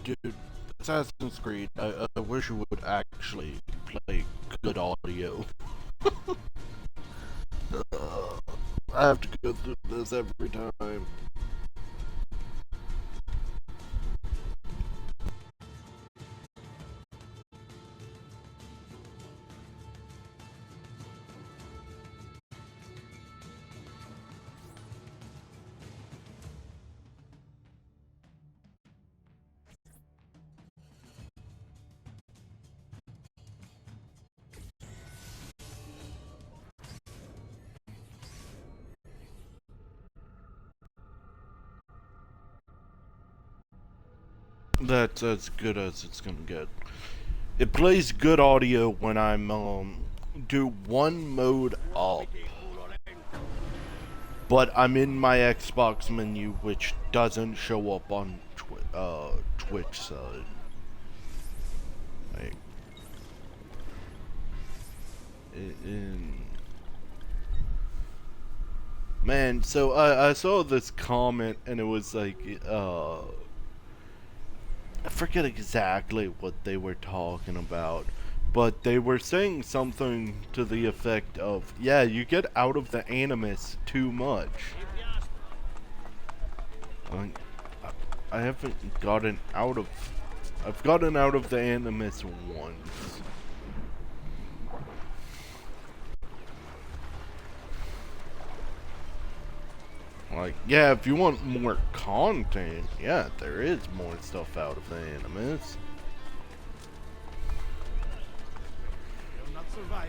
Dude, Assassin's Creed, I wish you would actually play good audio. I have to go through this every time. That's as good as it's gonna get. It plays good audio when I'm do one mode up, but I'm in my Xbox menu, which doesn't show up on Twitch side. Like, man, so I saw this comment and it was like I forget exactly what they were talking about, but they were saying something to the effect of, yeah, you get out of the animus too much. I haven't gotten out of... I've gotten out of the animus once. Like, yeah, if you want more content, yeah, there is more stuff out of the animus.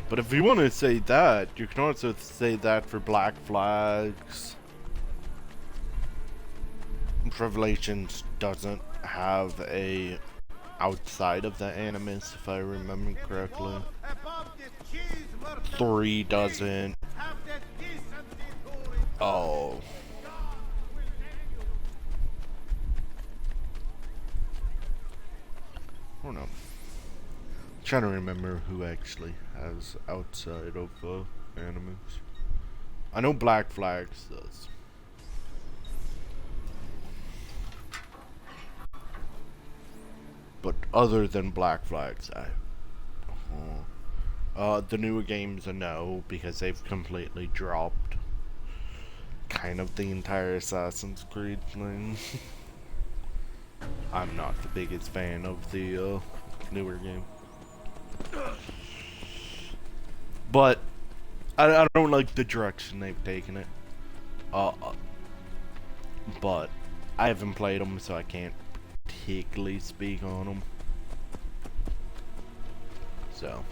But if you want to say that, you can also say that for Black Flags. Revelations doesn't have a outside of the animus, if I remember correctly. 3 doesn't. Oh. I don't know. I'm trying to remember who actually has outside of animus. I know Black Flags does. But other than Black Flags, the newer games are no, because they've completely dropped kind of the entire Assassin's Creed thing. I'm not the biggest fan of the newer game. But I don't like the direction they've taken it. But I haven't played them, so I can't particularly speak on them. So.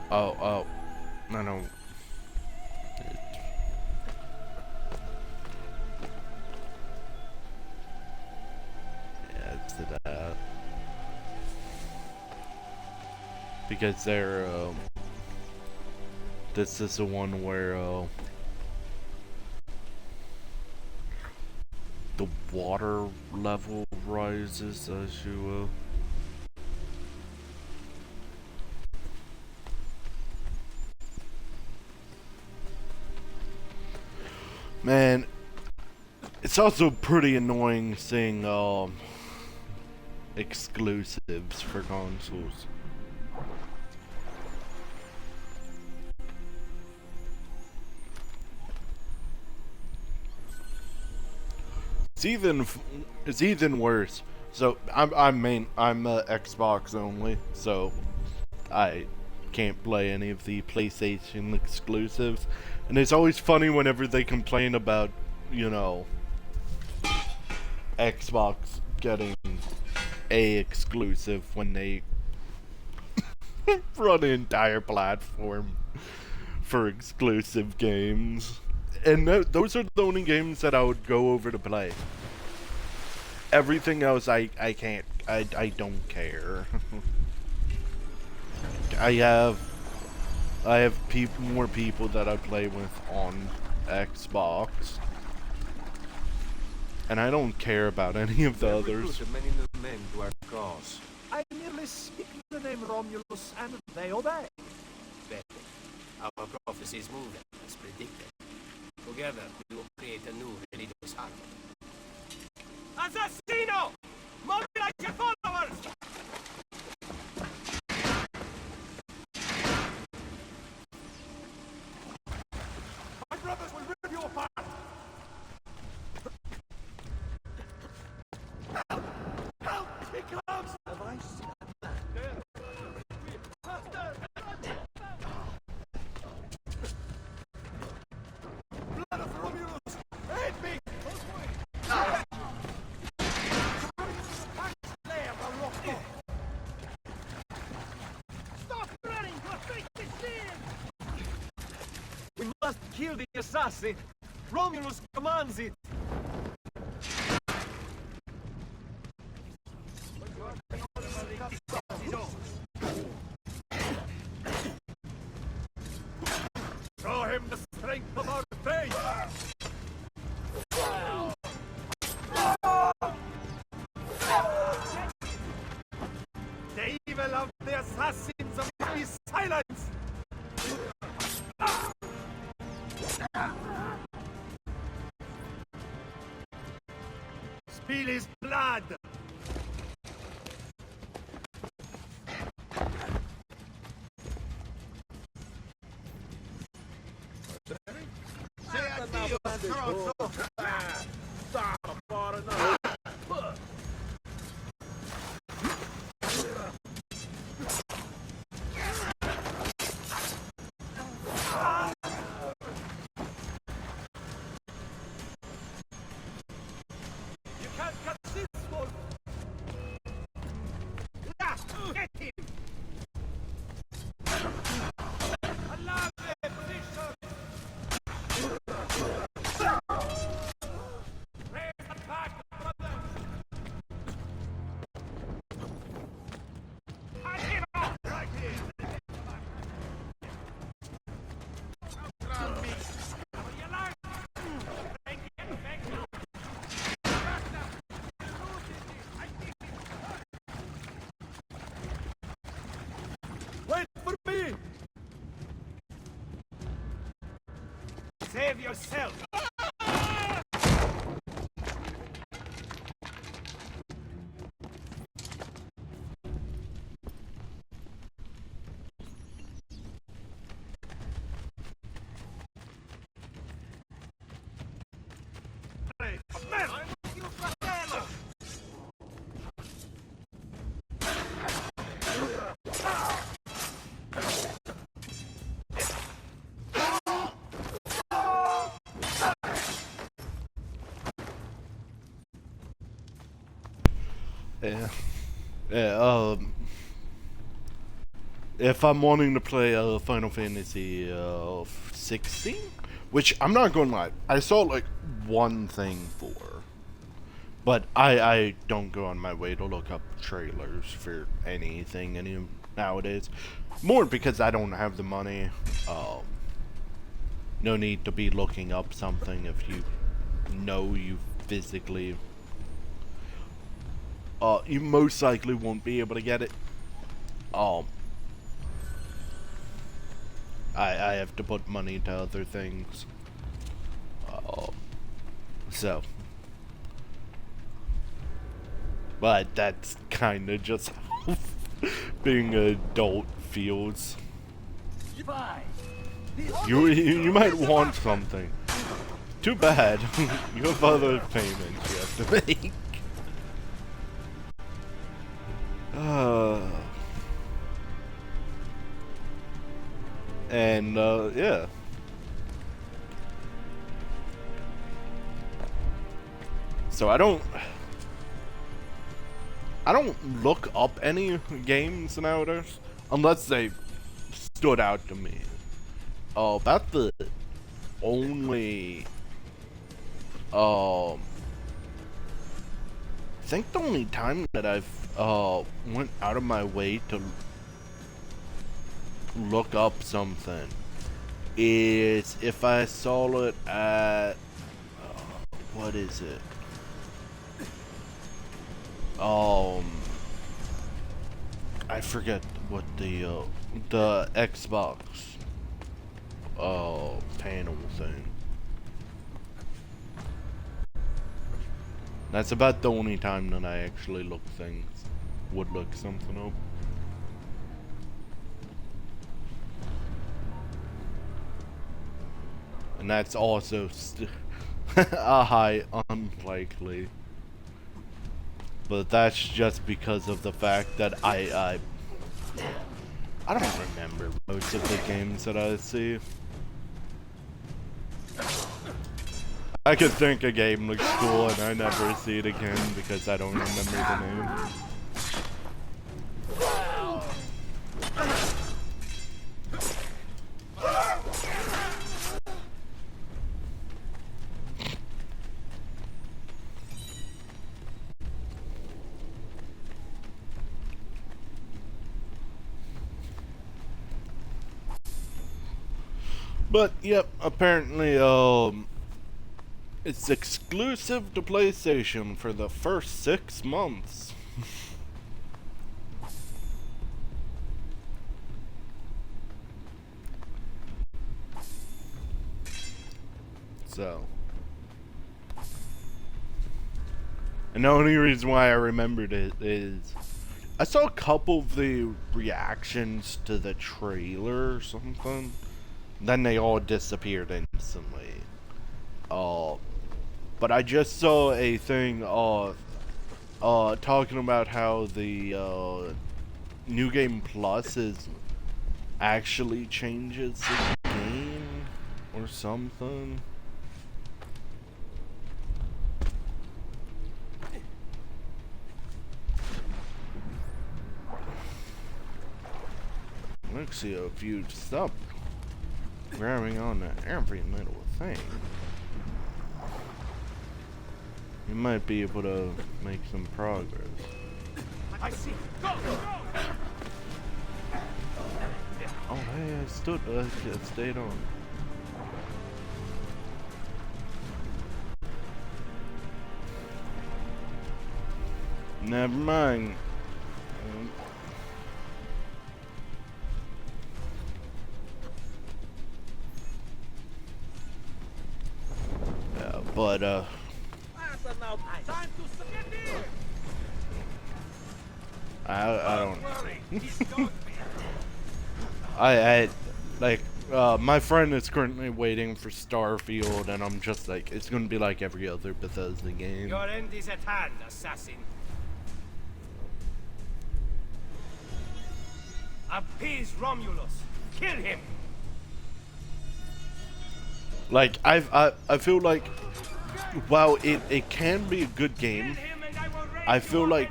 Oh, no. Yeah, it's that. Because they're, this is the one where, the water level rises as you, Man, it's also pretty annoying seeing exclusives for consoles. It's even worse. So I'm Xbox only, so I can't play any of the PlayStation exclusives. And it's always funny whenever they complain about, you know, Xbox getting a exclusive when they run an entire platform for exclusive games. And those are the only games that I would go over to play. Everything else I can't, I don't care. I have more people that I play with on Xbox, and I don't care about any of the others. Many new men who are and they obey. Better. Our prophecy is moving, as predicted. Together, we will create a new religious army. Assassino! Mobilize your followers! My brothers will rip you apart! Help! He comes! Have I seen a man there? Blood of Romulus! Aid me! Stop running! Your fate is sealed! We must kill the assassin! Romulus commands it! Show him the strength of our faith! The evil of the assassins of be silenced! Spill his blood! You can't catch this one! Get him! Alarm their position! Raise the back, brothers! I hit off right here! Outrun me! You like? Thank you, thank you! Wait for me! Save yourself! Hey, man! I'm with you, Fratello! Yeah. Yeah, if I'm wanting to play Final Fantasy 16, which I'm not going to lie, I saw like one thing for, but I don't go on my way to look up trailers for anything nowadays. More because I don't have the money. No need to be looking up something if you know you physically. You most likely won't be able to get it. I have to put money to other things. So. But that's kind of just how being an adult feels. You might want something. Too bad. You have other payments you have to make. And yeah. So I don't look up any games nowadays unless they stood out to me. About the only I think the only time that I've went out of my way to look up something is if I saw it at what is it? I forget what the Xbox panel thing. That's about the only time that I actually would look something up. And that's also a high unlikely. But that's just because of the fact that I don't remember most of the games that I see. I could think a game looks cool and I never see it again because I don't remember the name. But yep, apparently it's exclusive to PlayStation for the first 6 months. So, and the only reason why I remembered it is I saw a couple of the reactions to the trailer or something. Then they all disappeared instantly. But I just saw a thing talking about how the New Game Plus actually changes the game or something. Let's see if you stop grabbing on to every little thing, you might be able to make some progress. I see. Go, go! Oh, hey, I stayed on. Never mind. Yeah, but I don't. I like my friend is currently waiting for Starfield, and I'm just like, it's gonna be like every other Bethesda game. Your end is at hand, assassin. Appease Romulus. Kill him. Like I feel like while it can be a good game, I feel like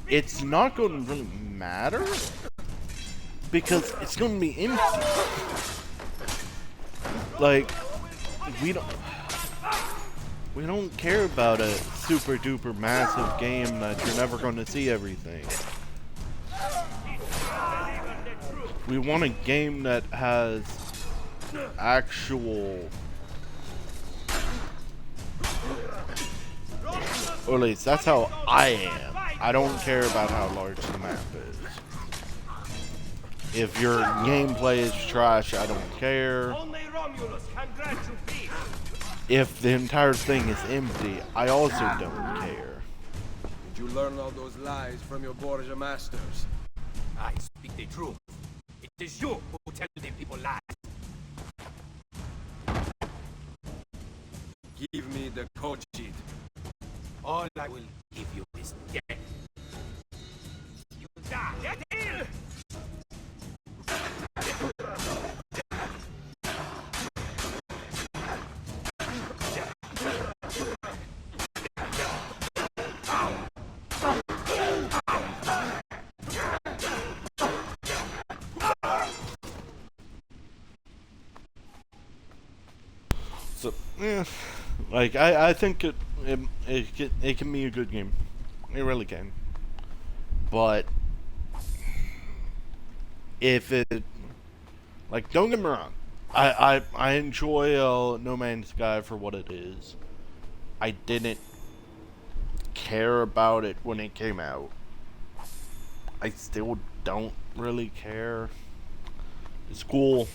it's not going to really matter because it's going to be empty. Like we don't care about a super duper massive game that you're never going to see everything. We want a game that has actual, or at least that's how I am. I don't care about how large the map is. If your gameplay is trash, I don't care. If the entire thing is empty, I also don't care. Did you learn all those lies from your Borgia masters? I speak the truth. It is you who tell the people lies. Give me the code sheet. All I will give you is death. You die. Get in! So, yeah, like I think it can be a good game. It really can. But if it, like, don't get me wrong, I enjoy No Man's Sky for what it is. I didn't care about it when it came out. I still don't really care. It's cool.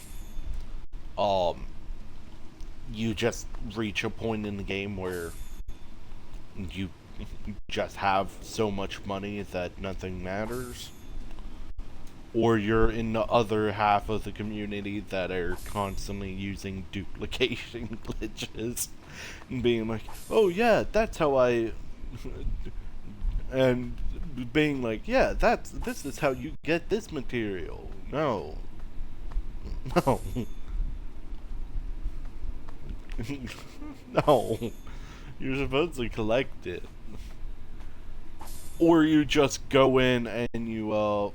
You just reach a point in the game where you just have so much money that nothing matters. Or you're in the other half of the community that are constantly using duplication glitches and being like, oh yeah, that's how I and being like, yeah, this is how you get this material. No. No. No. You're supposed to collect it. Or you just go in and you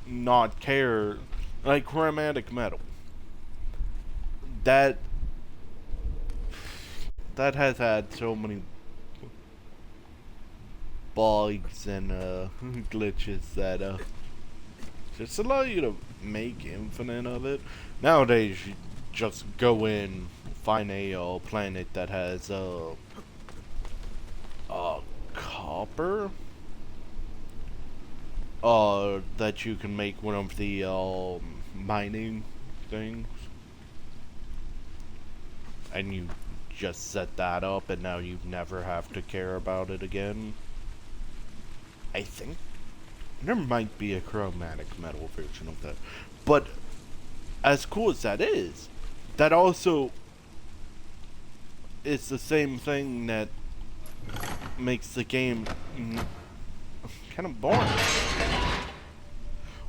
not care, like chromatic metal. That has had so many bugs and glitches that just allow you to make infinite of it. Nowadays, you just go in, find a planet that has copper. That you can make one of the mining things, and you just set that up, and now you never have to care about it again. I think there might be a chromatic metal version of that, but as cool as that is, that also is the same thing that makes the game kind of boring.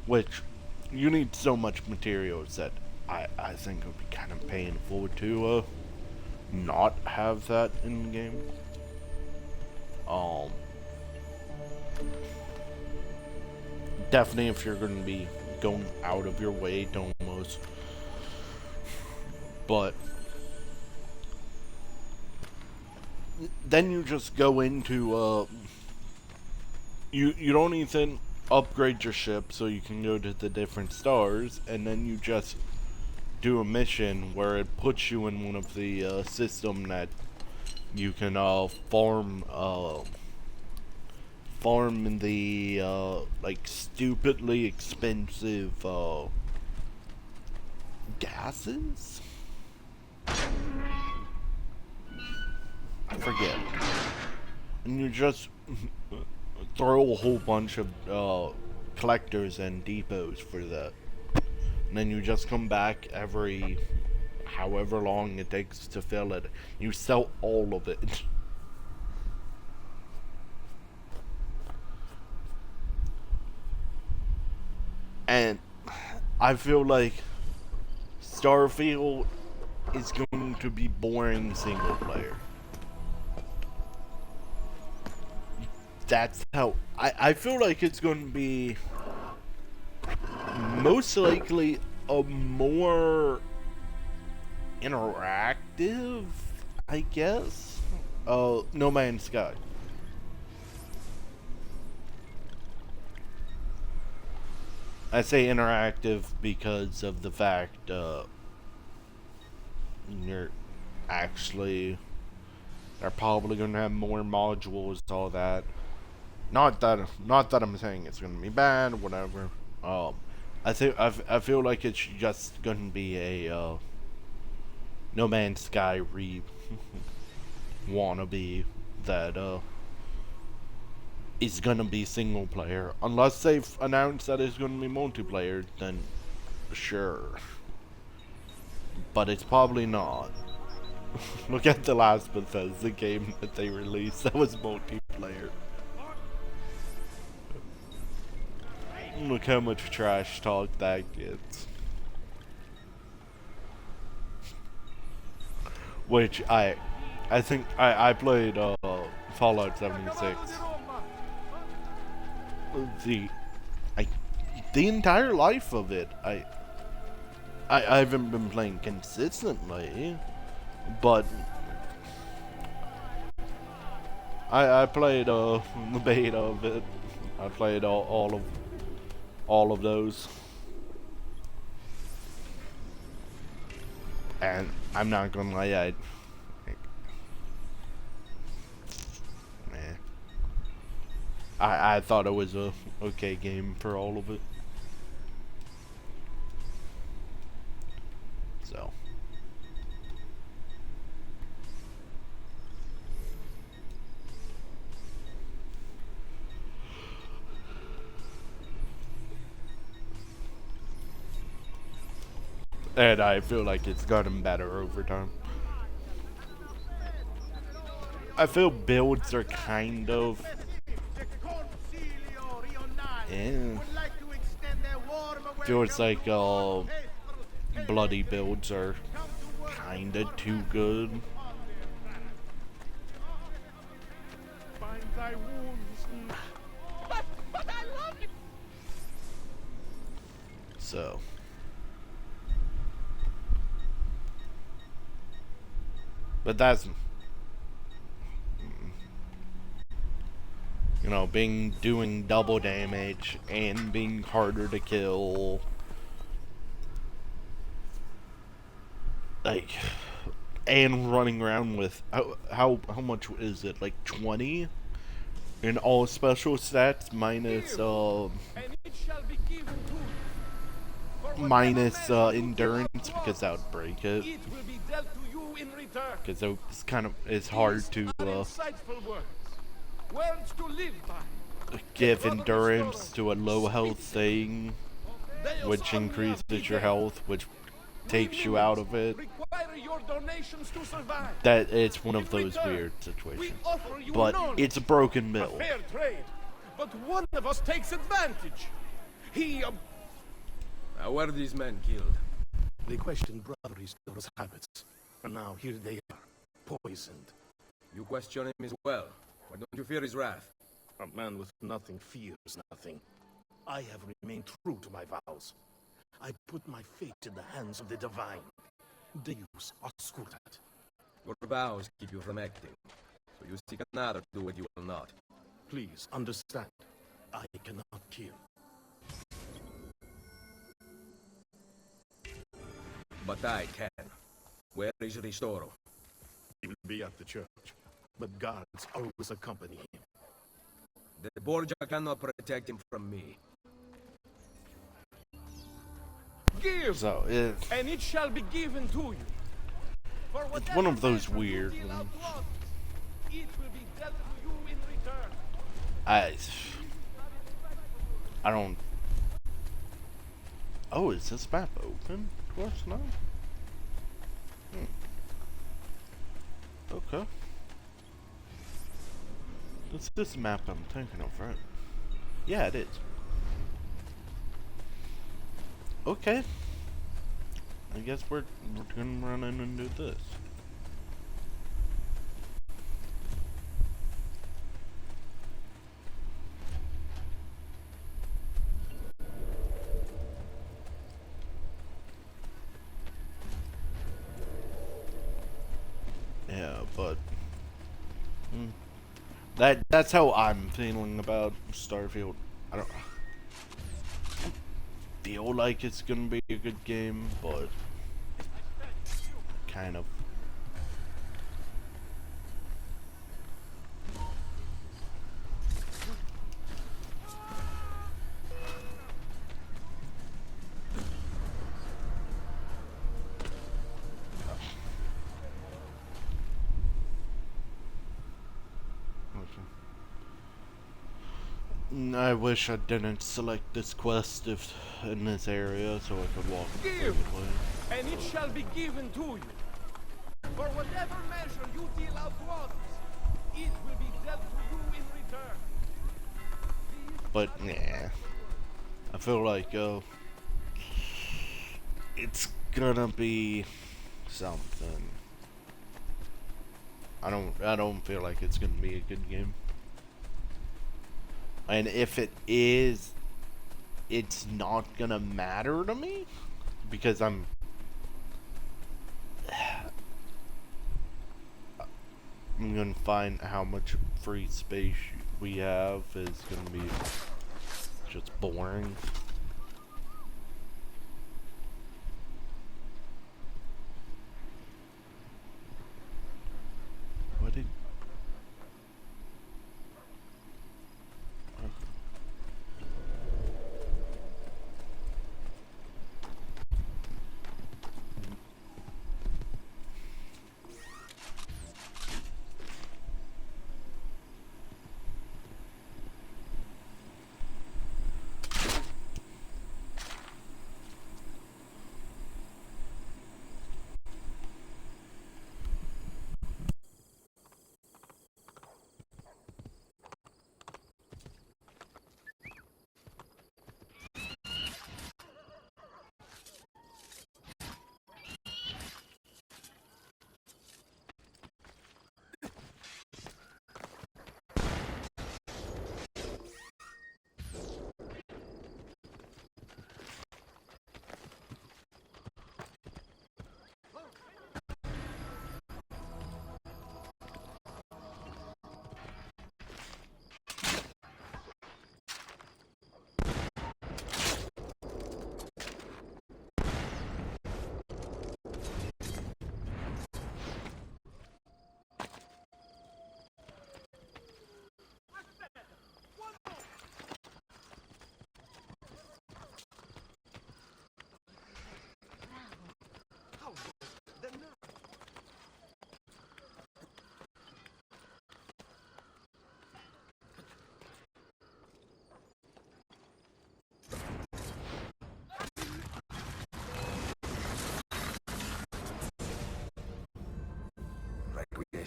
Which, you need so much materials that I think it would be kind of painful to not have that in the game. Definitely if you're going to be going out of your way to almost. But then you just go into you don't even upgrade your ship so you can go to the different stars, and then you just do a mission where it puts you in one of the system that you can farm in the like stupidly expensive gases. I forget. And you just throw a whole bunch of collectors and depots for that. And then you just come back every however long it takes to fill it. You sell all of it. And I feel like Starfield is going to be boring single player. That's how I feel like it's going to be most likely a more interactive, I guess. No Man's Sky. I say interactive because of the fact you're actually, they're probably going to have more modules, all that. Not that I'm saying it's gonna be bad, whatever. I feel like it's just gonna be a No Man's Sky wannabe that is gonna be single player. Unless they've announced that it's gonna be multiplayer, then sure. But it's probably not. Look at the last Bethesda game that they released that was multiplayer. Look how much trash talk that gets. Which I think I played Fallout 76. The entire life of it. I haven't been playing consistently, but I played the beta of it. I played all of those, and I'm not gonna lie, I thought it was a okay game for all of it. So. And I feel like it's gotten better over time. I feel builds are kind of... Yeah. Feels like bloody builds are kinda too good. So. But that's... You know, doing double damage and being harder to kill. Like, and running around with how much is it? Like 20 in all special stats minus endurance, because that would break it. Because it's it's hard to give endurance to a low health thing, which increases your health, which takes you out of it. That it's one of those weird situations. But it's a broken build. But one of us takes advantage. Now, were these men killed? They questioned Brother Isidoro's habits, and now here they are, poisoned. You question him as well. Why don't you fear his wrath? A man with nothing fears nothing. I have remained true to my vows. I put my fate in the hands of the divine. Deus oscurat. Your vows keep you from acting, so you seek another to do what you will not. Please understand, I cannot kill. But I can. Where is Ristoro? He will be at the church, but guards always accompany him. The Borgia cannot protect him from me. Give! So and it shall be given to you. it's one of those weird ones. It will be dealt to you in return. I don't... Oh, is this map open? Of course not. Okay. It's this map I'm thinking of, right? Yeah, it is. Okay. I guess we're gonna run in and do this. Yeah, but that's how I'm feeling about Starfield. I don't feel like it's gonna be a good game, but kind of. I wish I didn't select this quest in this area so I could walk Give, freely. and it shall be given to you. For whatever measure you deal out to others, it will be dealt to you in return. But yeah, I feel like it's gonna be something. I don't feel like it's gonna be a good game. And if it is, it's not gonna matter to me because I'm gonna find how much free space we have is gonna be just boring. What did...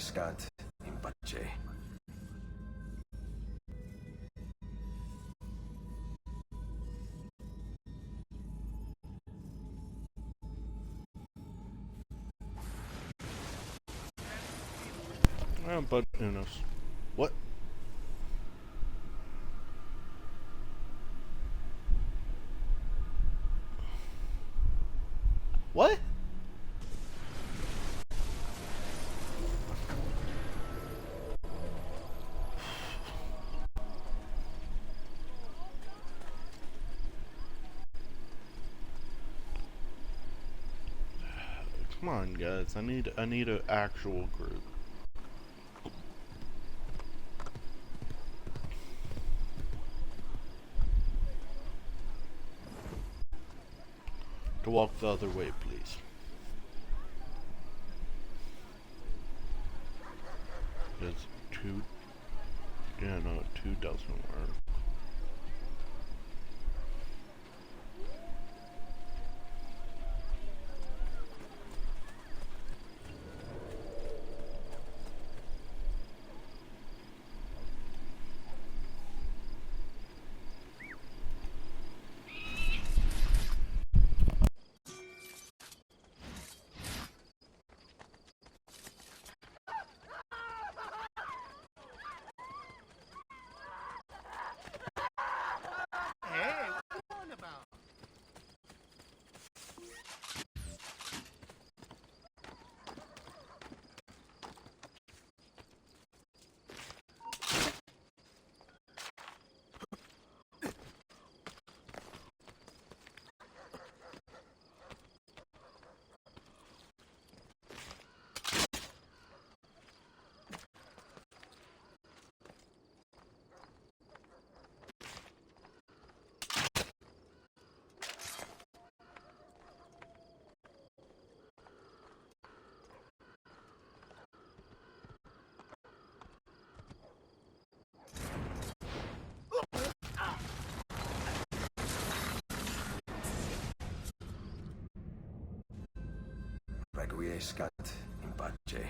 Requiescat in pace. But who knows? What? What? Come on, guys. I need an actual group. To walk the other way, please. It's two. Yeah, no, two doesn't work. Requiescat in pace.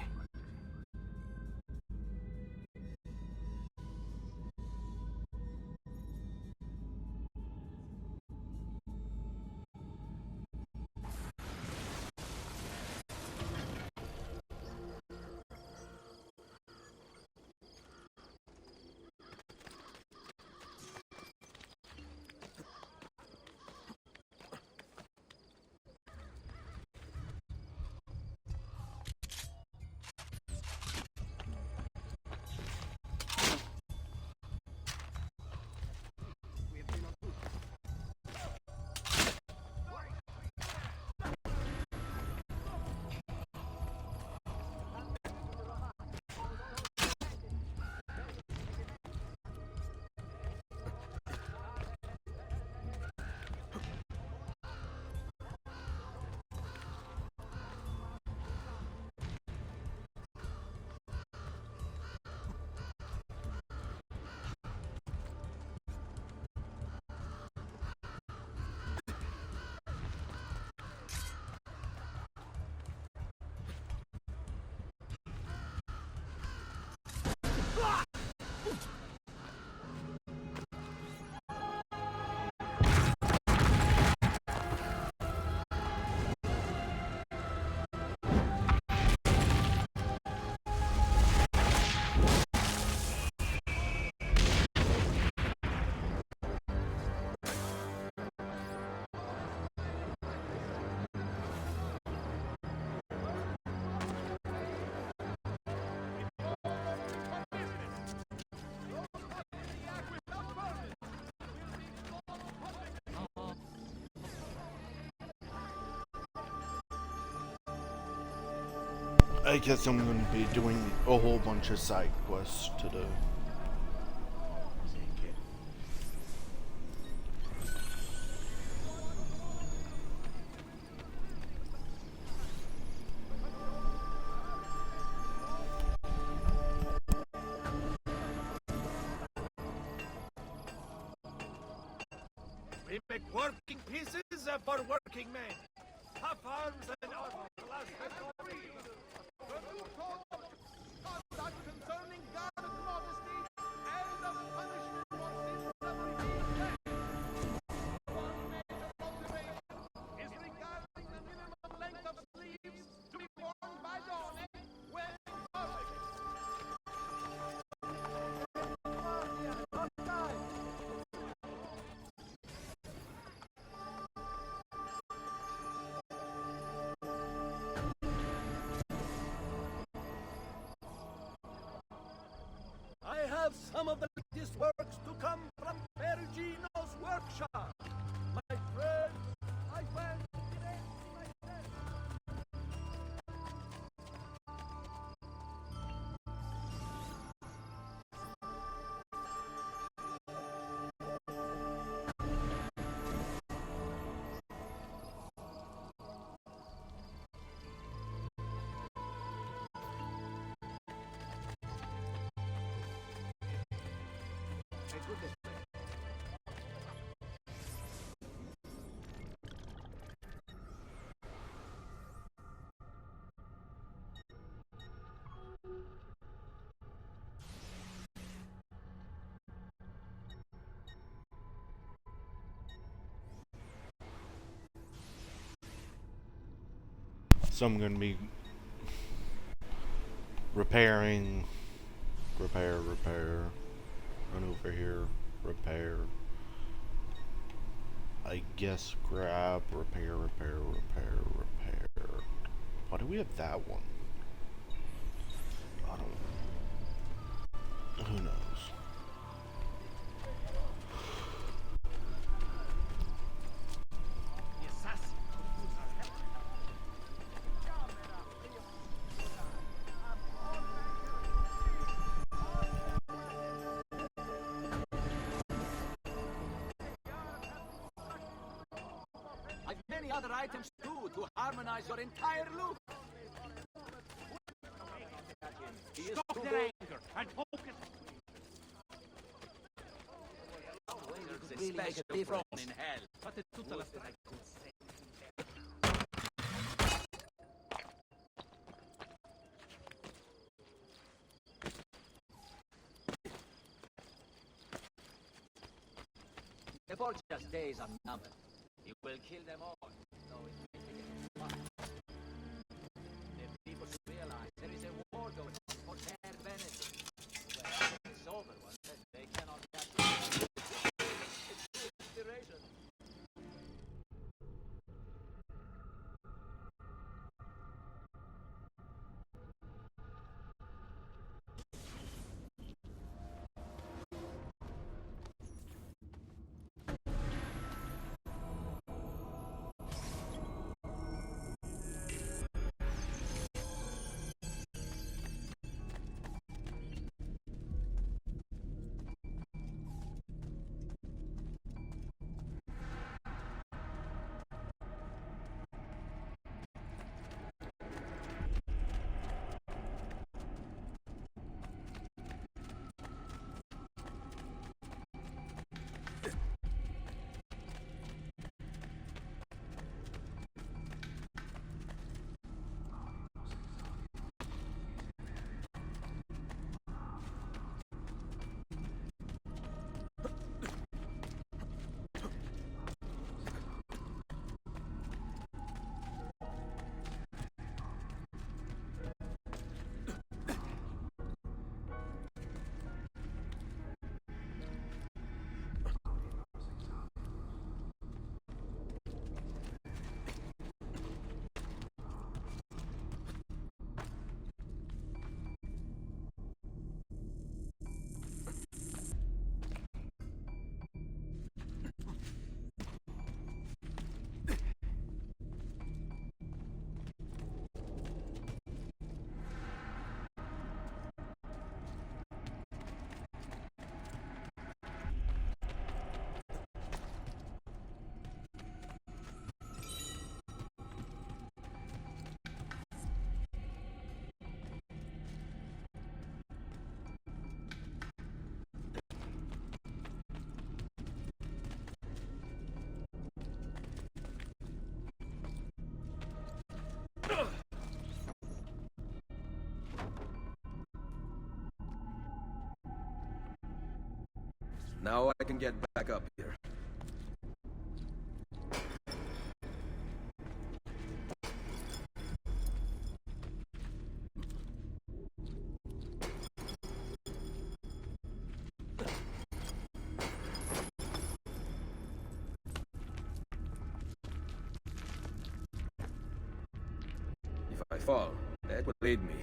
I guess I'm going to be doing a whole bunch of side quests today. We make working pieces for working men. Tough arms and armor. have some of the latest works to come from Perugino's workshop. My friend, I find it myself. So I'm gonna be repairing, repair, run over here, repair. I guess grab, repair. Why do we have that one? I don't. Who knows? I've many other items too to harmonize your entire look. Stop their anger and focus. There's a special difference in hell. Fate tutta la strada. The Borgia's days are numbered. You will kill them all, though it may take a while. The people should realize there is a war going on for their benefit. When it's over, they cannot catch it. It's inspiration. Now I can get back up here. If I fall, that will lead me.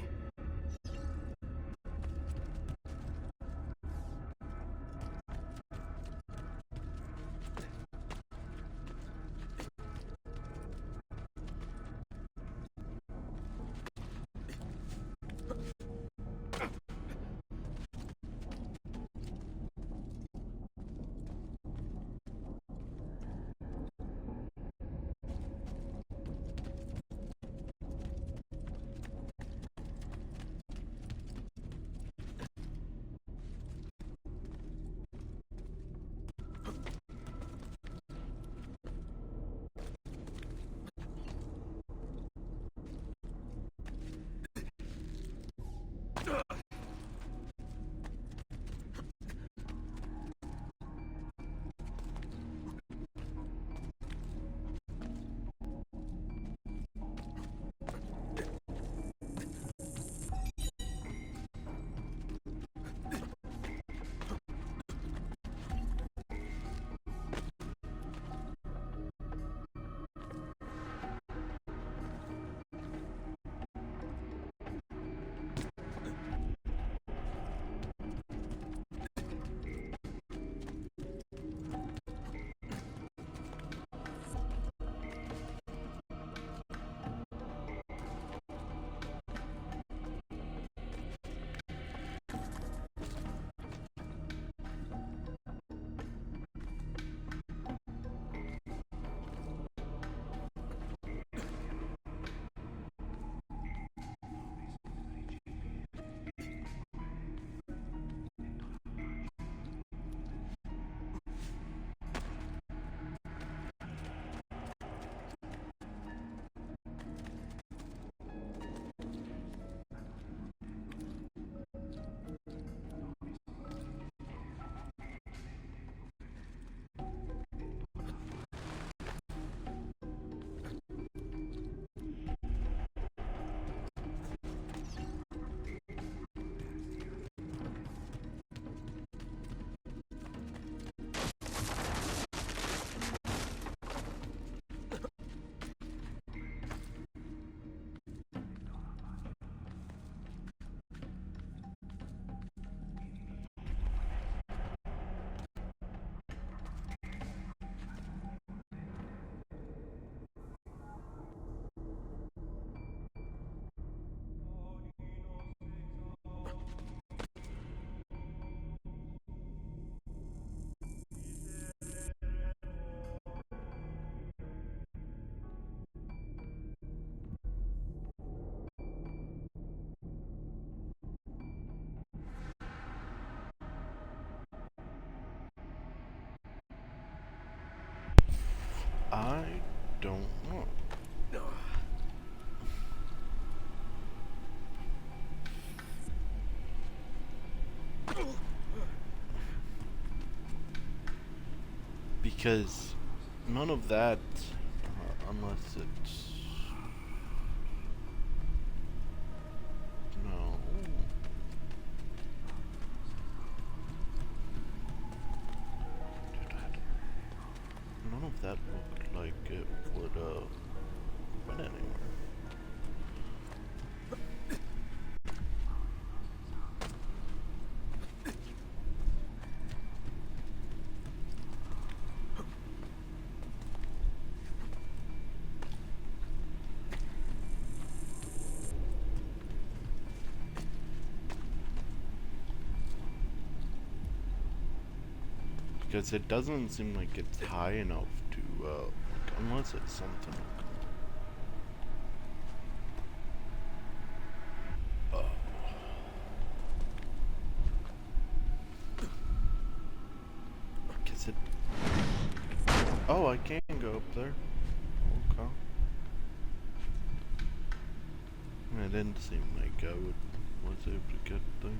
I don't know. Because none of that, unless it's... No. None of that looked like it would, went anywhere. Because it doesn't seem like it's high enough to, unless it's something. Oh. Guess it... Oh, I can go up there. Okay. It didn't seem like I was able to get there.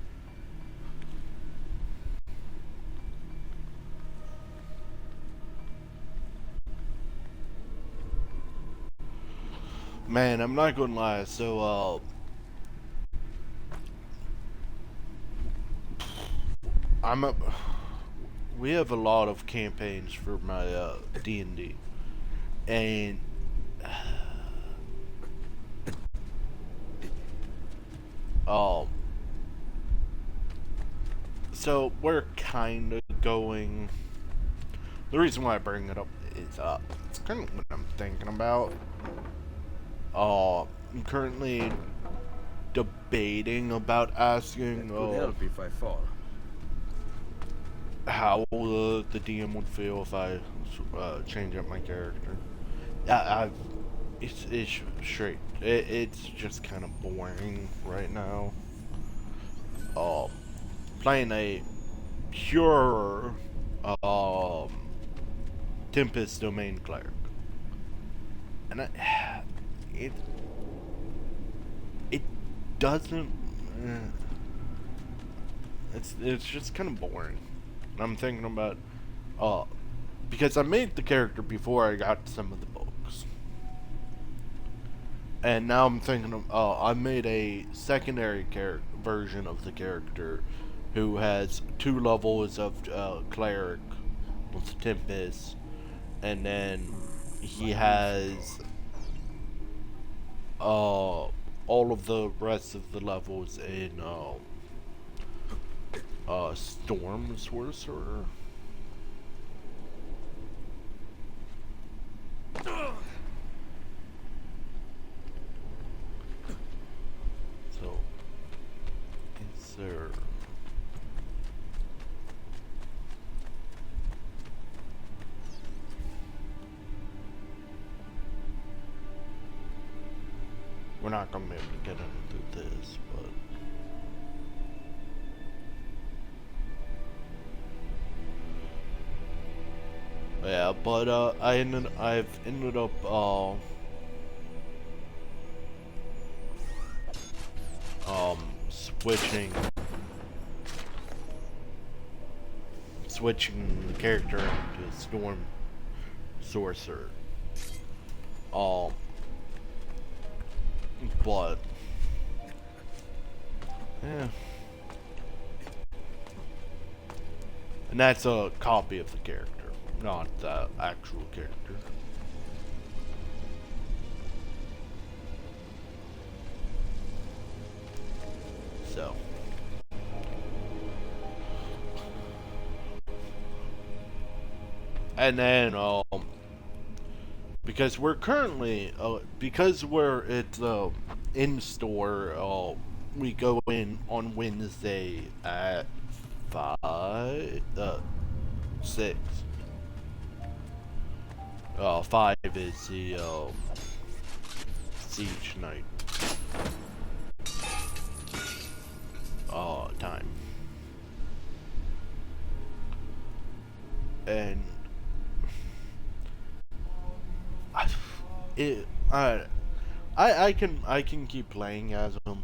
Man, I'm not gonna lie, so, we have a lot of campaigns for my, D&D, and, so we're kinda going, the reason why I bring it up is, it's kind of what I'm thinking about. I'm currently debating about asking Could help if I fall. how the DM would feel if I change up my character. It's straight. It's just kind of boring right now. Playing a pure Tempest domain cleric, and it doesn't. It's just kind of boring. And I'm thinking about because I made the character before I got some of the books, and now I'm thinking of I made a secondary version of the character who has 2 levels of cleric with Tempest, and then he has all of the rest of the levels in Storm Sorcerer. So, is there... We're not gonna be able to get into this, but... Yeah, but I've ended up switching the character into Storm Sorcerer. But yeah. And that's a copy of the character, not the actual character. So. And then, because we're currently, because we're at in store, we go in on Wednesday at 6. 5 is the siege night time, and it, I can keep playing as him.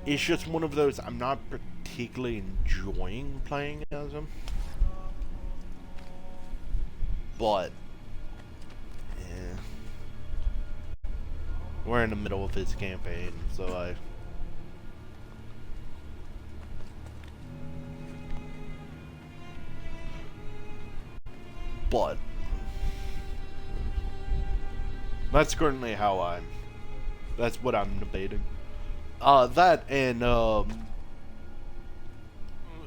It's just one of those I'm not particularly enjoying playing as him. But yeah. We're in the middle of his campaign, so but that's currently how that's what I'm debating. That and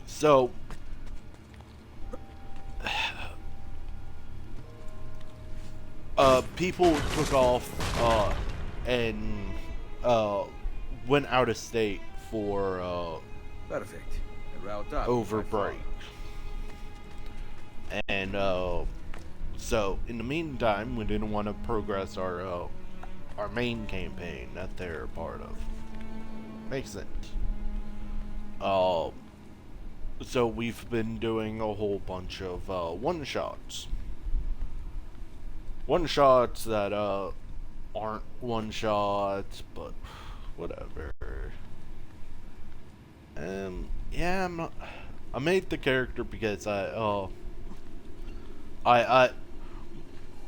so people took off and went out of state for Perfect. Route up. over break. And so in the meantime, we didn't want to progress our main campaign that they're part of. Makes sense. So we've been doing a whole bunch of one-shots. One-shots that aren't one-shots, but whatever. Yeah, I made the character because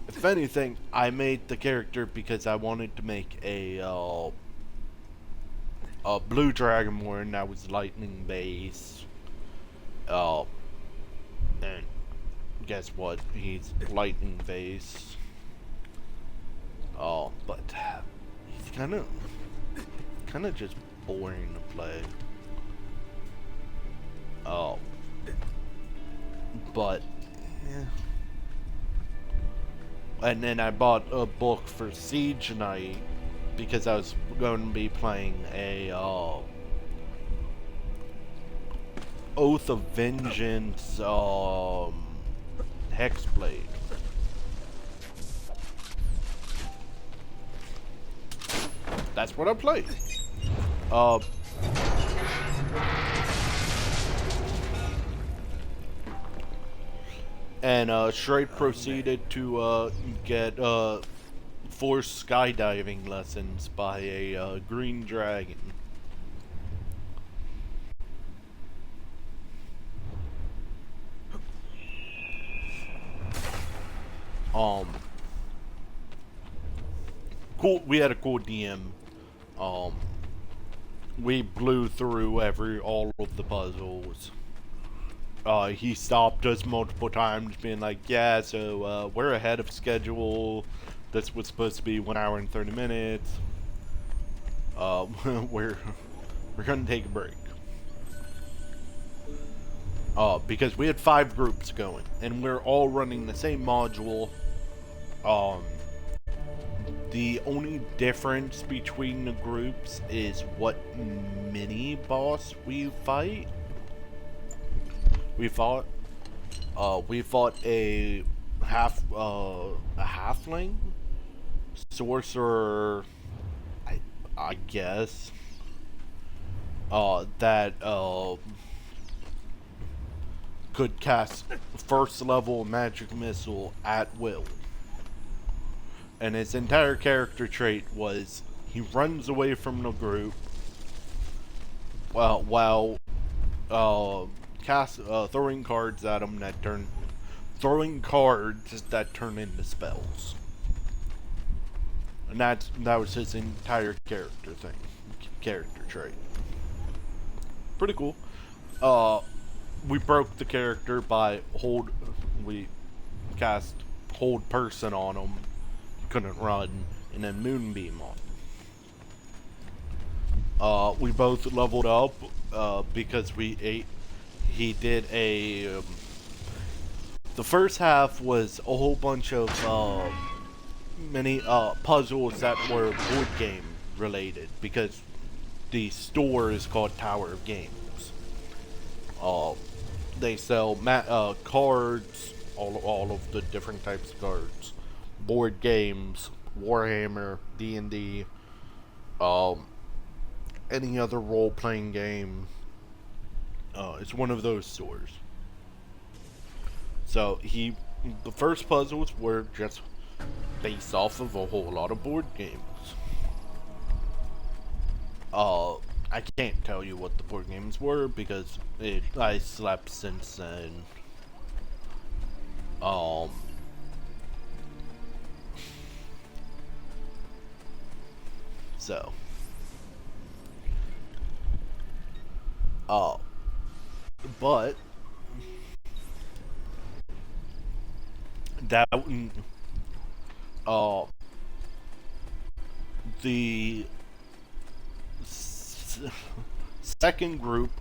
if anything, I made the character because I wanted to make a blue dragonborn that was lightning based. And guess what? He's lightning based. But he's kind of just boring to play. But yeah. And then I bought a book for Siege Knight because I was going to be playing a Oath of Vengeance Hexblade. That's what I played. And Shrike proceeded to get forced skydiving lessons by a green dragon. Cool. We had a cool DM. We blew through all of the puzzles. He stopped us multiple times, being like, "Yeah, so we're ahead of schedule. This was supposed to be 1 hour and 30 minutes. We're gonna take a break." Because we had 5 groups going, and we're all running the same module. The only difference between the groups is what mini boss we fight. We fought a halfling sorcerer, I guess. That could cast first level magic missile at will. And his entire character trait was he runs away from the group while throwing cards at them that turn into spells. And that was his entire character trait. Pretty cool. We broke the character by we cast hold person on him, couldn't run, and then moonbeam on him. We both leveled up because he did the first half was a whole bunch of many puzzles that were board game related, because the store is called Tower of Games. They sell cards, all of the different types of cards, board games, Warhammer, D&D, any other role-playing game. It's one of those stores. So the first puzzles were just based off of a whole lot of board games. I can't tell you what the board games were because I slept since then. So. But that the second group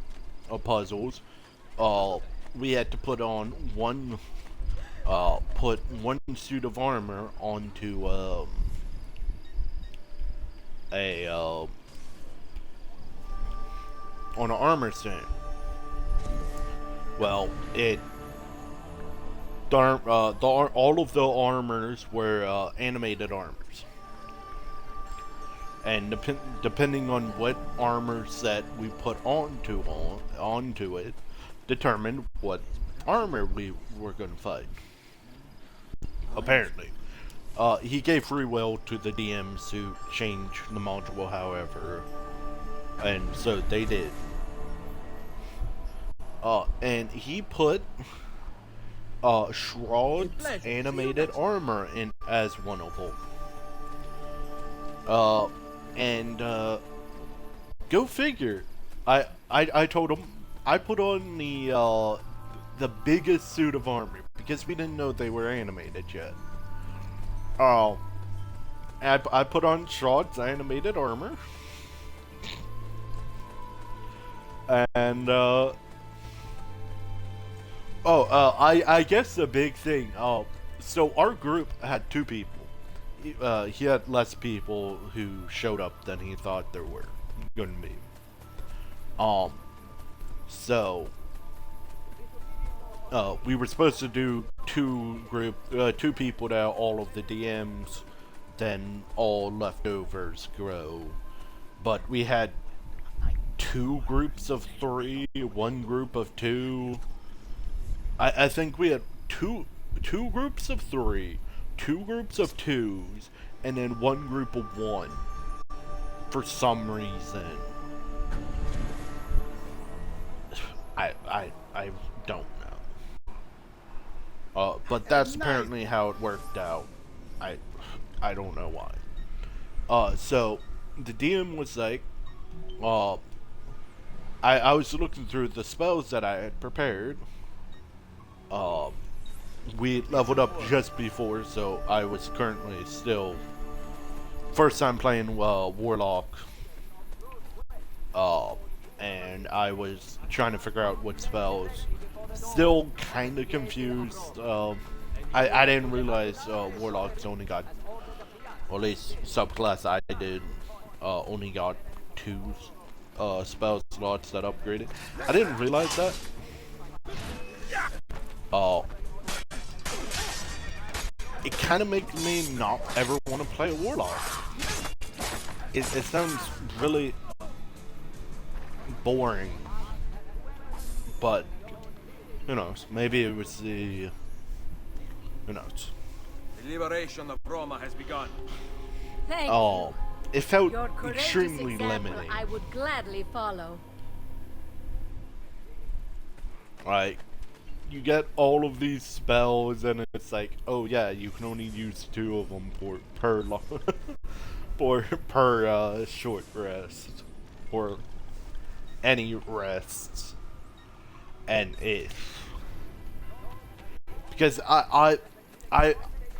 of puzzles, we had to put on put one suit of armor onto on an armor stand. Well, all of the armors were animated armors, and depending on what armor set we put onto it, determined what armor we were going to fight. Apparently, he gave free will to the DMs to change the module, however, and so they did. And he put Shroud's animated armor in as one of them. And go figure. I told him I put on the biggest suit of armor because we didn't know they were animated yet. I put on Shroud's animated armor, and I guess the big thing. So our group had 2 people. He had less people who showed up than he thought there were going to be. So we were supposed to do 2 people to all of the DMs, then all leftovers grow. But we had 2 groups of 3, 1 group of 2. I think we had two groups of 3, 2 groups of 2s, and then 1 group of 1. For some reason, I don't know. But that's apparently how it worked out. I don't know why. So the DM was like, I was looking through the spells that I had prepared. We leveled up just before, so I was currently still first time playing Warlock. And I was trying to figure out what spells. Still kind of confused. I didn't realize Warlocks only got, or at least subclass I did, only got 2 spell slots that upgraded. I didn't realize that. It kind of makes me not ever want to play a Warlock. It sounds really boring, but who knows? Maybe it was the, who knows? The liberation of Roma has begun. Thank you. It felt Your courageous extremely example limiting. I would gladly follow. Like, you get all of these spells, and it's like, oh yeah, you can only use 2 of them per short rest, or any rests, and because I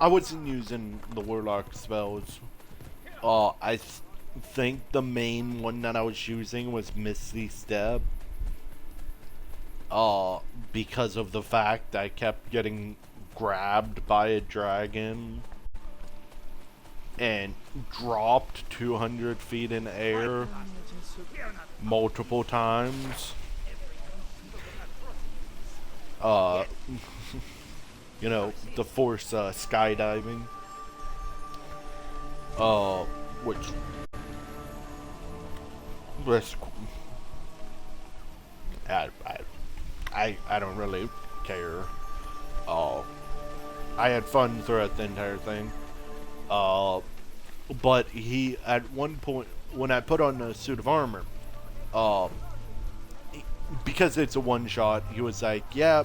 wasn't using the Warlock spells. I think the main one that I was using was Misty Step. Because of the fact I kept getting grabbed by a dragon and dropped 200 feet in air multiple times. You know, the force skydiving. Which was, I don't really care. I had fun throughout the entire thing. But he, at one point, when I put on a suit of armor, uh, because it's a one shot, he was like, "Yeah,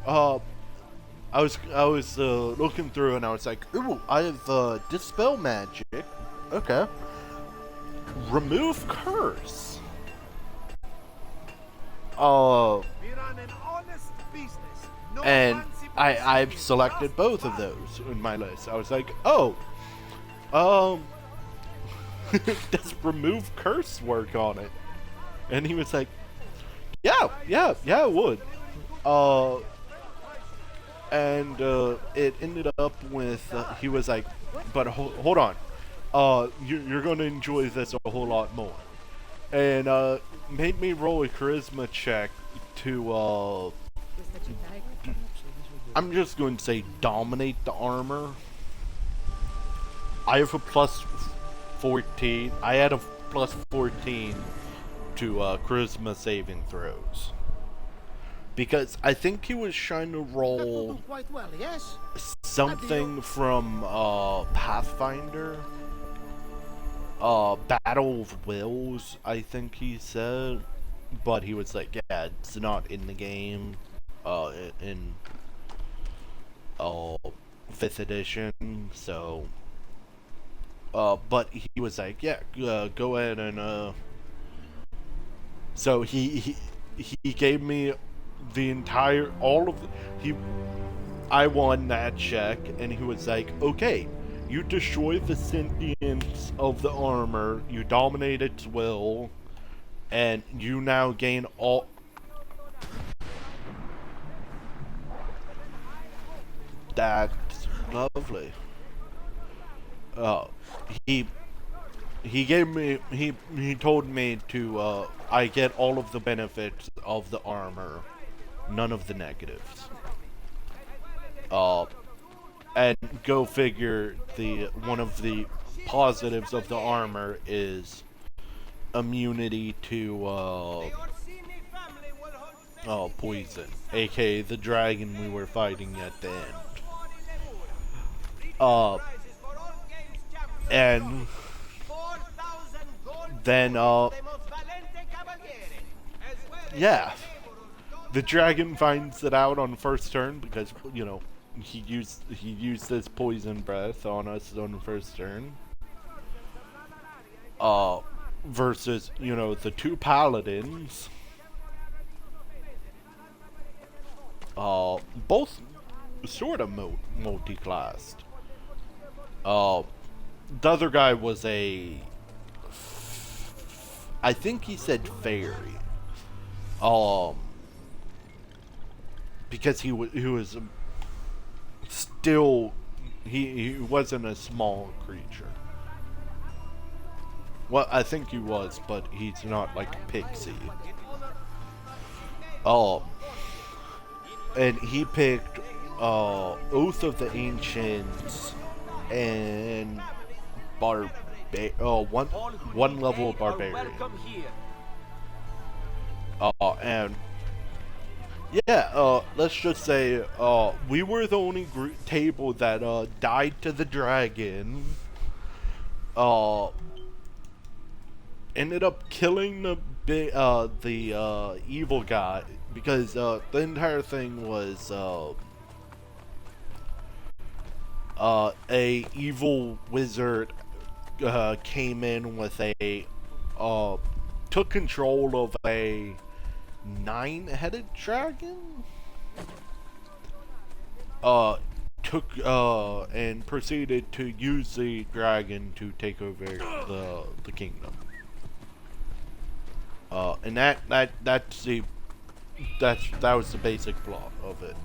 I was looking through and I was like, ooh, I have dispel magic. Okay, remove curse. And I've selected both of those in my list. I was like, oh, does remove curse work on it? And he was like, yeah, it would. And it ended up with he was like, but hold on, you're gonna enjoy this a whole lot more, and made me roll a charisma check to I'm just going to say dominate the armor. I have a plus 14. I had a plus 14 to charisma saving throws. Because I think he was trying to roll Quite well, yes? something from Pathfinder. Battle of Wills, I think he said. But he was like, yeah, it's not in the game. In 5th edition, so but he was like, yeah, go ahead and so he gave me the entire I won that check, and he was like, okay, you destroy the sentience of the armor, you dominate its will, and you now gain all. That's lovely. He gave me he told me to I get all of the benefits of the armor, none of the negatives. And go figure, the one of the positives of the armor is immunity to poison, aka the dragon we were fighting at the end. And then yeah, the dragon finds it out on first turn because, you know, he used his poison breath on us on the first turn. Versus, you know, the two paladins. Both sort of multi-classed. The other guy was I think he said fairy. Because he was still, he wasn't a small creature. Well, I think he was, but he's not like a pixie. And he picked Oath of the Ancients and one level of Barbarian. And yeah, let's just say we were the only table that died to the dragon. Ended up killing the evil guy, because the entire thing was a evil wizard came in with took control of a 9-headed dragon. And proceeded to use the dragon to take over the kingdom. And that was the basic plot of it.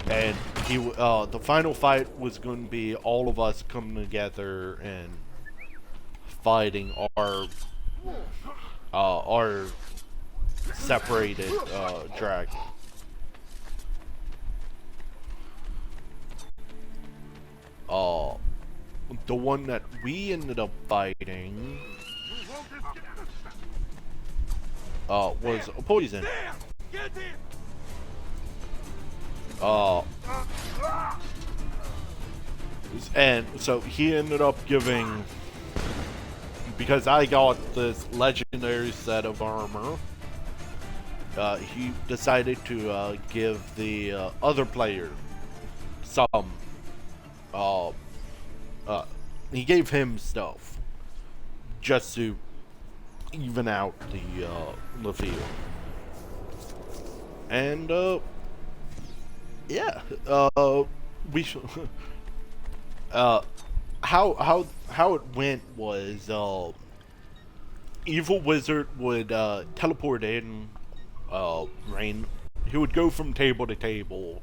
And the final fight was going to be all of us coming together and fighting our separated dragon. The one that we ended up fighting was a poison. Uh, and so he ended up giving, because I got this legendary set of armor, he decided to give the other player some. Uh, he gave him stuff just to even out the field. And yeah, we should. How it went was evil wizard would teleport in, rain. He would go from table to table,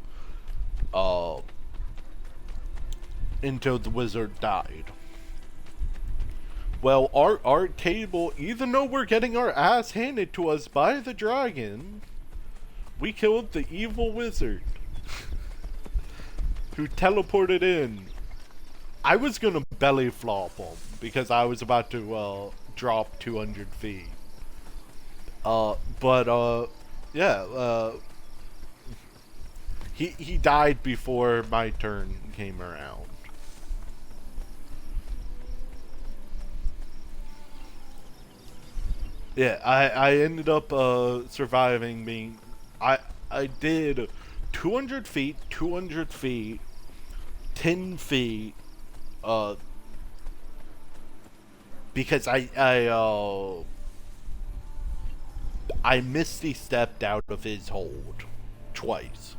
until the wizard died. Well, our table, even though we're getting our ass handed to us by the dragon, we killed the evil wizard who teleported in. I was gonna belly flop him because I was about to drop 200 feet. Yeah, he died before my turn came around. Yeah, I ended up surviving being. I did 200 feet, 200 feet, 10 feet, because I misty stepped out of his hold twice.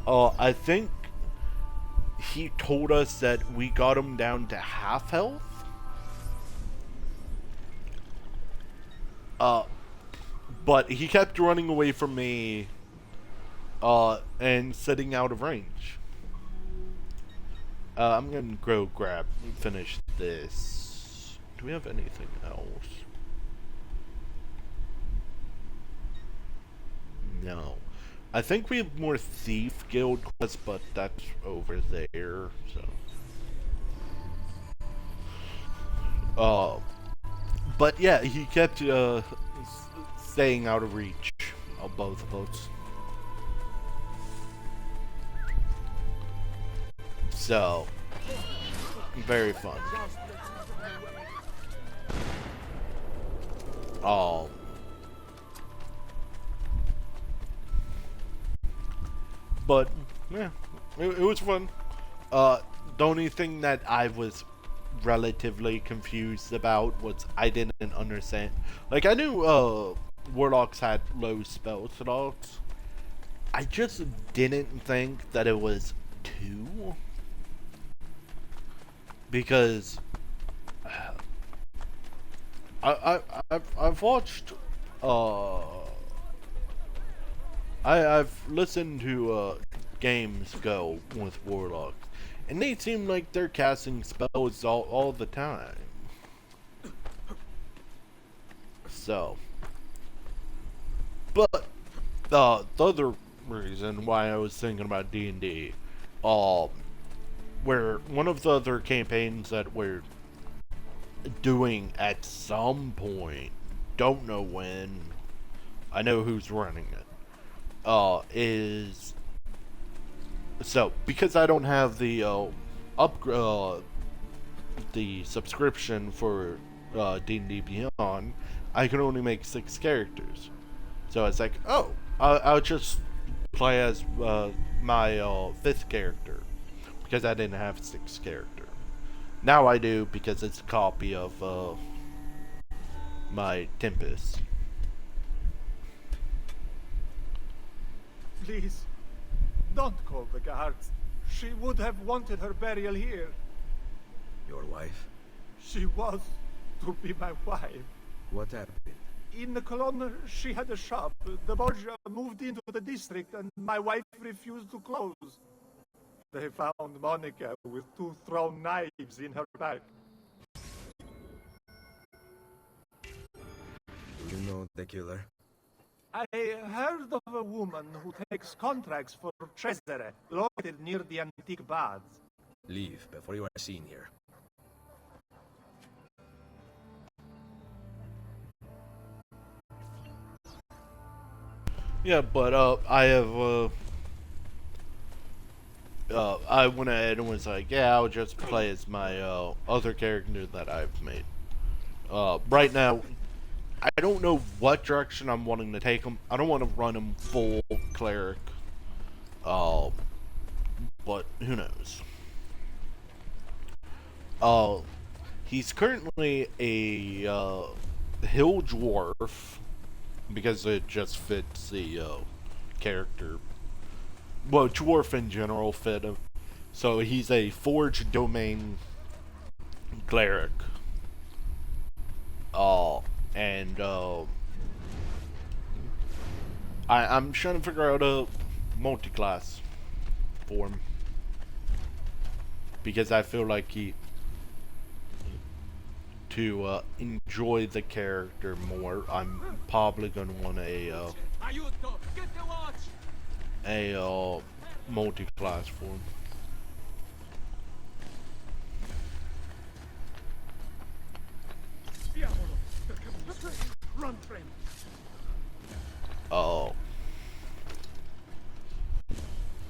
I think he told us that we got him down to half health. But he kept running away from me, and sitting out of range. I'm gonna go finish this. Do we have anything else? No. I think we have more Thief Guild quests, but that's over there, so. But yeah, he kept, staying out of reach of both of us. So, very fun. But yeah, it was fun. The only thing that I was relatively confused about was I didn't understand. Like, I knew warlocks had low spell slots. I just didn't think that it was 2. Because I've watched I've listened to games go with warlocks, and they seem like they're casting spells all the time. So, but the other reason why I was thinking about D&D, where one of the other campaigns that we're doing at some point, don't know when, I know who's running it, is, so because I don't have the the subscription for D&D Beyond, I can only make 6 characters. So it's like, oh, I'll just play as my 5th character, because I didn't have 6th character. Now I do, because it's a copy of my Tempest. Please, don't call the guards. She would have wanted her burial here. Your wife? She was to be my wife. What happened? In the Cologne, she had a shop. The Borgia moved into the district, and my wife refused to close. They found Monica with 2 thrown knives in her back. Do you know the killer? I heard of a woman who takes contracts for Cesare, located near the antique baths. Leave before you are seen here. Yeah, but I have I went ahead and was like, yeah, I'll just play as my other character that I've made. Right now, I don't know what direction I'm wanting to take him. I don't want to run him full cleric. But who knows? He's currently a hill dwarf because it just fits the character. Well, dwarf in general fit him. So he's a forge domain cleric. And I'm trying to figure out a multi-class for him because I feel like to enjoy the character more, I'm probably gonna want a multi-class for him. Run, friend. Oh.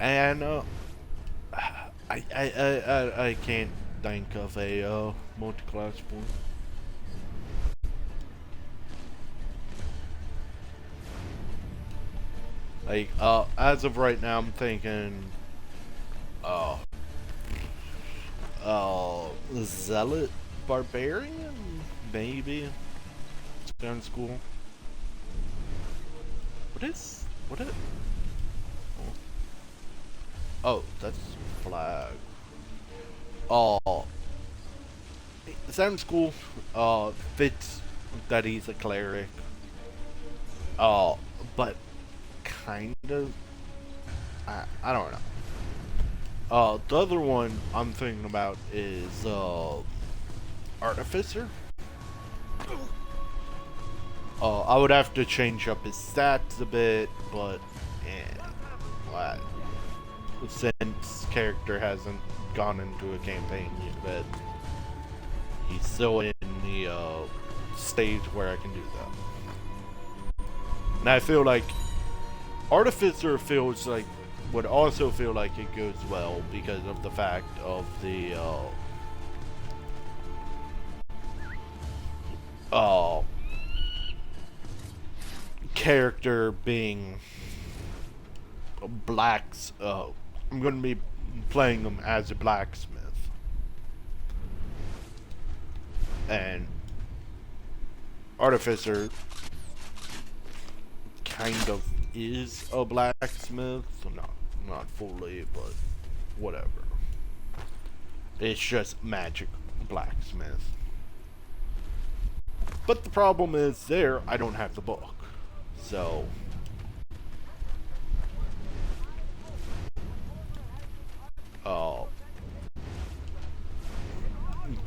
And I can't think of a multi-class for him. Like, as of right now, I'm thinking, Zealot Barbarian? Maybe. Sounds cool. What is it? Oh, that's flag. Oh. It sounds cool. Fits that he's a cleric. But kind of, I don't know. The other one I'm thinking about is Artificer. I would have to change up his stats a bit, but since character hasn't gone into a campaign yet, he's still in the stage where I can do that. And I feel like Artificer would also feel like it goes well because of the fact of the character being blacks. I'm gonna be playing him as a blacksmith, and Artificer kind of is a blacksmith. Not fully, but whatever. It's just magic blacksmith. But the problem is there, I don't have the book. So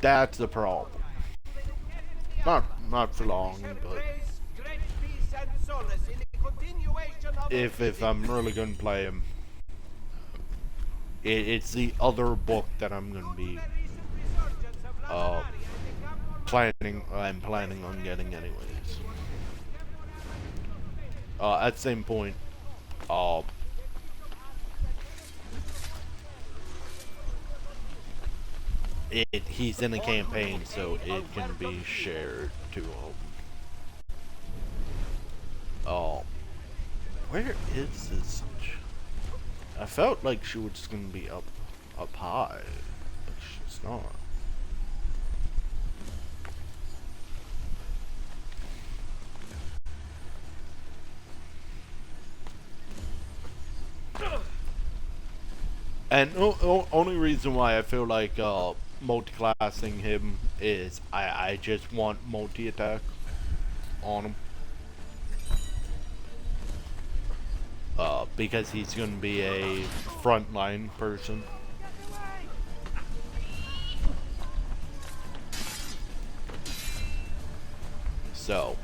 that's the problem. Not for long, but if I'm really gonna play him, it's the other book that I'm gonna be I'm planning on getting anyways. At the same point, he's in a campaign, so it can be shared to him. Where is this? I felt like she was just gonna be up high, but she's not. And only reason why I feel like multi-classing him is I just want multi-attack on him. Because he's going to be a frontline person. So.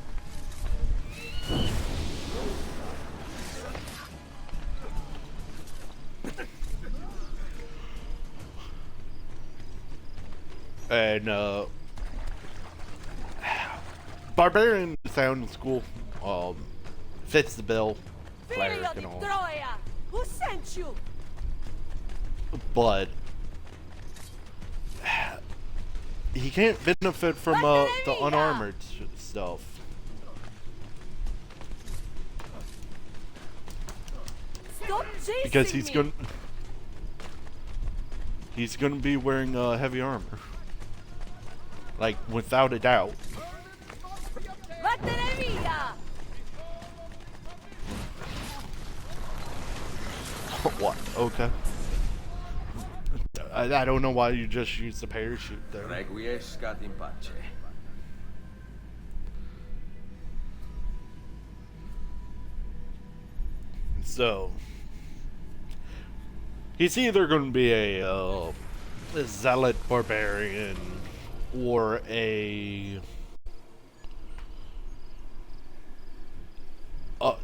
And, Barbarian sounds cool. Fits the bill. cleric and all. Troia! Who sent you? But he can't benefit from the unarmored stuff. Stop chasing Because he's me. gonna be wearing heavy armor. Like, without a doubt. Vattene via! What? Okay. I don't know why you just used the parachute there. Requiescat in pace. So, he's either going to be a zealot barbarian or a Are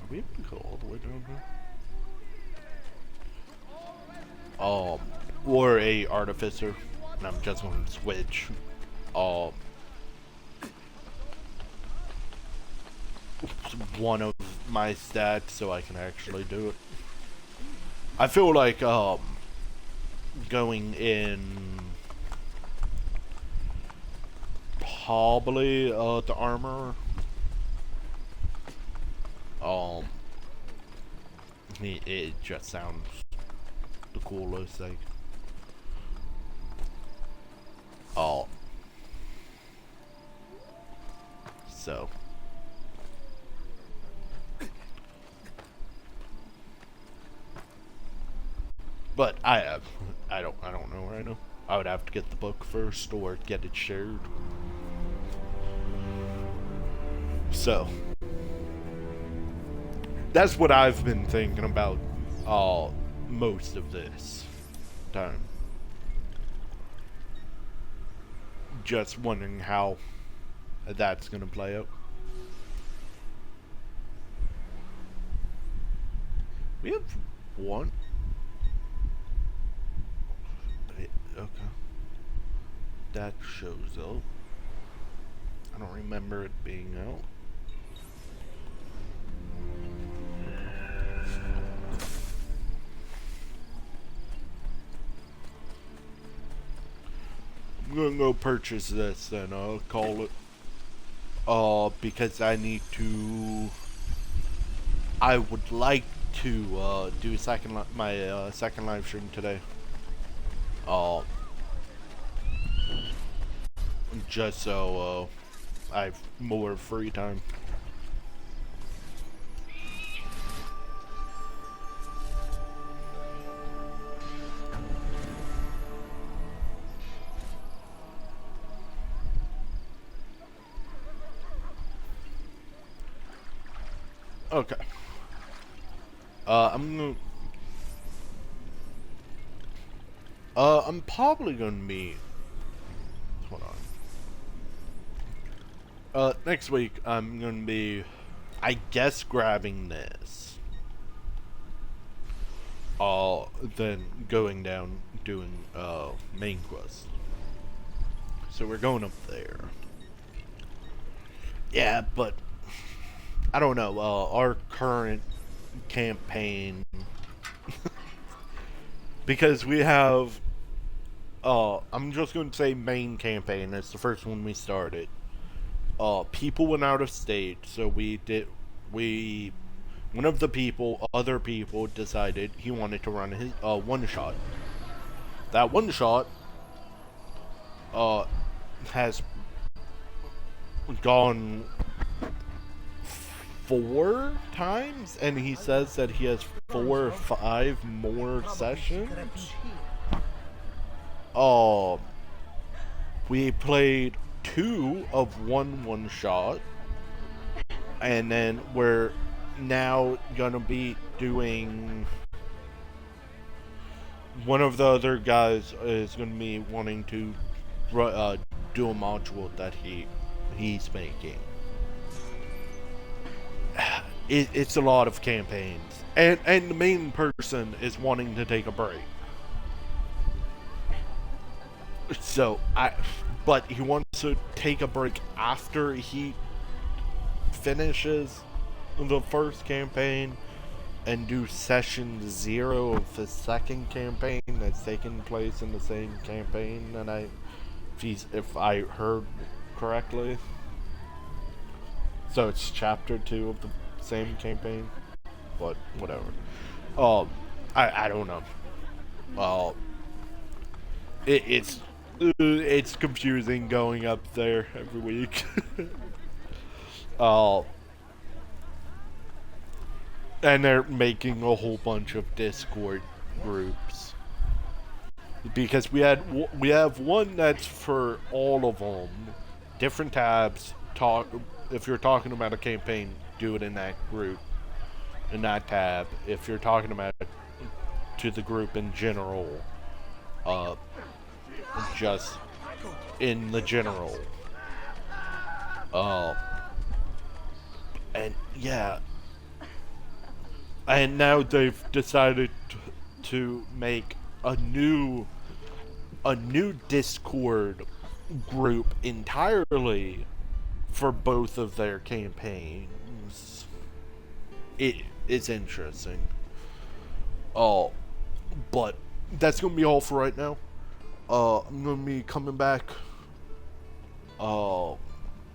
we able to go all the way down here? Or a artificer. And I'm just going to switch. One of my stats so I can actually do it. I feel like going in probably the armor. It just sounds the coolest, like. So. But I don't know right now. I would have to get the book first or get it shared. So that's what I've been thinking about most of this time. Just wondering how that's gonna play out. We have one. Okay. That shows up. I don't remember it being out. I'm gonna go purchase this then. I'll call it. Because I need to. I would like to do my second live stream today. Just so I have more free time. Okay. I'm probably gonna be. Hold on. Next week I'm gonna be, I guess, grabbing this. Then going down doing main quest. So we're going up there. Yeah, but I don't know. Our current campaign, because we have. I'm just going to say main campaign. It's the first one we started. People went out of state, so one of the other people decided he wanted to run his one shot. That one shot has gone 4 times, and he says that he has 4 or 5 more sessions. We played 2 of one shot, and then we're now gonna be doing. One of the other guys is gonna be wanting to do a module that he's making. It's a lot of campaigns, and the main person is wanting to take a break. But he wants to take a break after he finishes the first campaign and do session 0 of the second campaign that's taking place in the same campaign. And if I heard correctly, so it's chapter 2 of the same campaign, but whatever. I don't know. It's confusing going up there every week. And they're making a whole bunch of Discord groups because we have one that's for all of them, different tabs. If you're talking about a campaign, do it in that group, in that tab. If you're talking about it to the group in general, just in the general. And yeah. And now they've decided to make a new Discord group entirely for both of their campaigns. It's interesting. But that's gonna be all for right now. I'm gonna be coming back.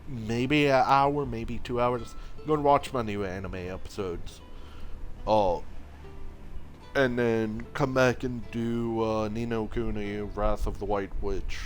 Maybe an hour, maybe 2 hours. I'm gonna watch my new anime episodes. And then come back and do Ni no Kuni, Wrath of the White Witch.